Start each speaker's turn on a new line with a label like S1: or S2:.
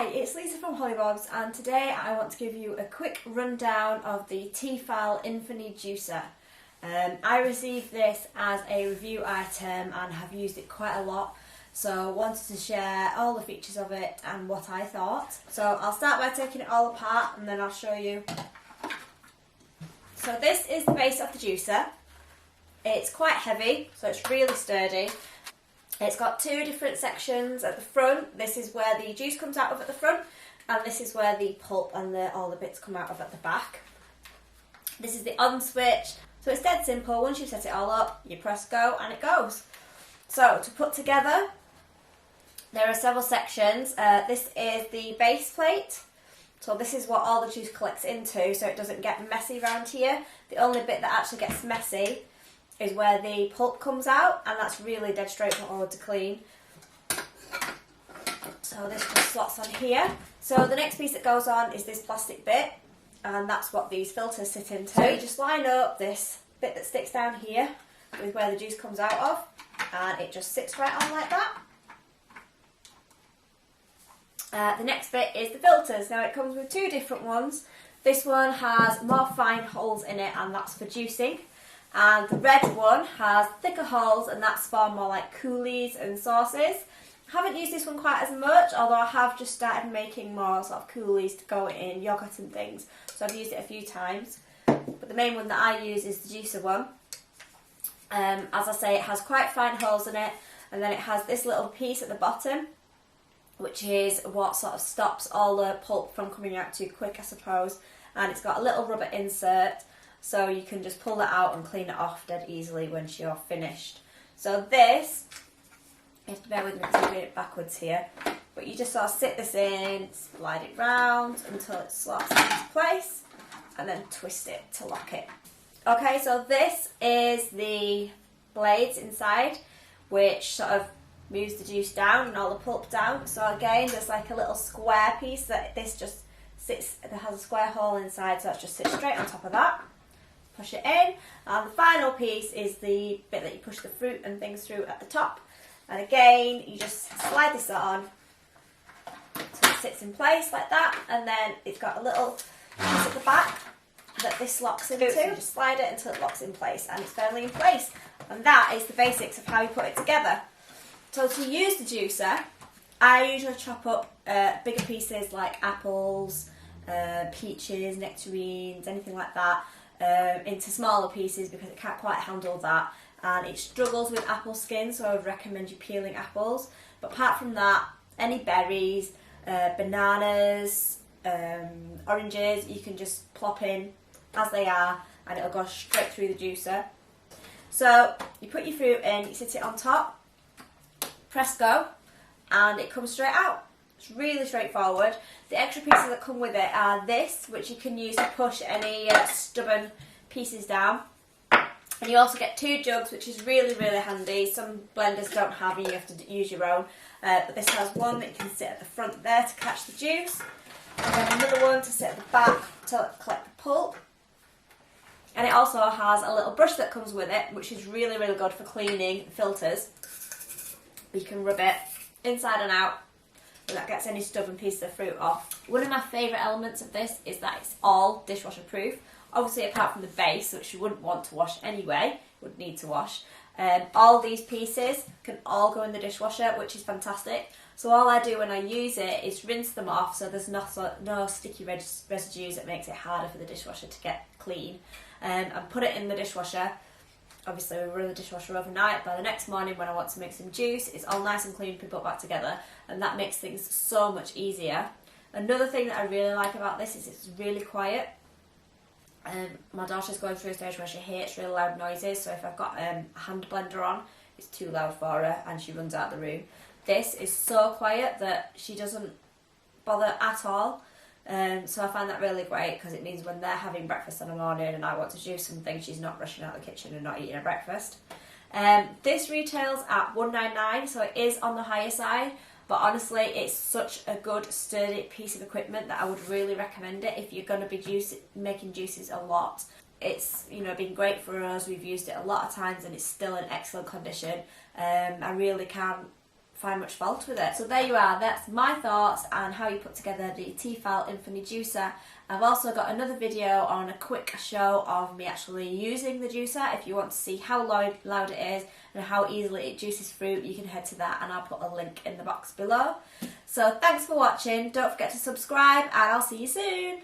S1: Hi, it's Lisa from Hollybobs, and today I want to give you a quick rundown of the Tefal Infiny Juicer. I received this as a review item and have used it quite a lot, so wanted to share all the features of it and what I thought. So I'll start by taking it all apart and then I'll show you. So this is the base of the juicer. It's quite heavy, so it's really sturdy. It's got two different sections at the front. This is where the juice comes out of at the front, and this is where the pulp and all the bits come out of at the back. This is the on switch, so it's dead simple. Once you set it all up, you press go and it goes. So to put together, there are several sections. This is the base plate. So this is what all the juice collects into, so it doesn't get messy around here. The only bit that actually gets messy is where the pulp comes out, and that's really dead straightforward to clean. So this just slots on here. So the next piece that goes on is this plastic bit, and that's what these filters sit into. So you just line up this bit that sticks down here with where the juice comes out of, and it just sits right on like that. The next bit is the filters. Now it comes with two different ones. This one has more fine holes in it, and that's for juicing. And the red one has thicker holes, and that's for more like coulis and sauces. I haven't used this one quite as much, although I have just started making more sort of coulis to go in yogurt and things, so I've used it a few times. But the main one that I use is the juicer one. As I say, it has quite fine holes in it, and then it has this little piece at the bottom, which is what sort of stops all the pulp from coming out too quick, I suppose. And it's got a little rubber insert, so you can just pull that out and clean it off dead easily once you're finished. So this, you have to bear with me because I'm doing it backwards here, but you just sort of sit this in, slide it round until it slots into place, and then twist it to lock it. Okay, so this is the blades inside, which sort of moves the juice down and all the pulp down. So again, there's like a little square piece that this just sits, that has a square hole inside, so that just sits straight on top of that. Push it in, and the final piece is the bit that you push the fruit and things through at the top. And again, you just slide this on so it sits in place like that, and then it's got a little piece at the back that this locks into. So you just slide it until it locks in place, and it's firmly in place. And that is the basics of how you put it together. So to use the juicer, I usually chop up bigger pieces like apples, peaches, nectarines, anything like that, into smaller pieces because it can't quite handle that, and it struggles with apple skin, so I would recommend you peeling apples. But apart from that, any berries, bananas, oranges, you can just plop in as they are and it'll go straight through the juicer. So you put your fruit in, you sit it on top, press go, and it comes straight out. It's really straightforward. The extra pieces that come with it are this, which you can use to push any stubborn pieces down. And you also get two jugs, which is really, really handy. Some blenders don't have it, you have to use your own. But this has one that you can sit at the front there to catch the juice. And then another one to sit at the back to collect the pulp. And it also has a little brush that comes with it, which is really, really good for cleaning filters. You can rub it inside and out, and that gets any stubborn piece of fruit off. One of my favourite elements of this is that it's all dishwasher proof. Obviously, apart from the base, which you wouldn't want to wash anyway, would need to wash. All these pieces can all go in the dishwasher, which is fantastic. So all I do when I use it is rinse them off, so there's no sticky residues that makes it harder for the dishwasher to get clean. And put it in the dishwasher. Obviously we run the dishwasher overnight. By the next morning when I want to make some juice, it's all nice and clean, put back together, and that makes things so much easier. Another thing that I really like about this is it's really quiet. My daughter's going through a stage where she hates really loud noises, so if I've got a hand blender on, it's too loud for her and she runs out of the room. This is so quiet that she doesn't bother at all. So I find that really great because it means when they're having breakfast in the morning and I want to do something, she's not rushing out of the kitchen and not eating her breakfast. This retails at $1.99, so it is on the higher side, but honestly it's such a good sturdy piece of equipment that I would really recommend it if you're going to be making juices a lot. It's been great for us, we've used it a lot of times and it's still in excellent condition. I really can't find much fault with it. So there you are, that's my thoughts on how you put together the Tefal Infiny Juicer. I've also got another video on a quick show of me actually using the juicer. If you want to see how loud it is and how easily it juices fruit, you can head to that and I'll put a link in the box below. So thanks for watching, don't forget to subscribe and I'll see you soon.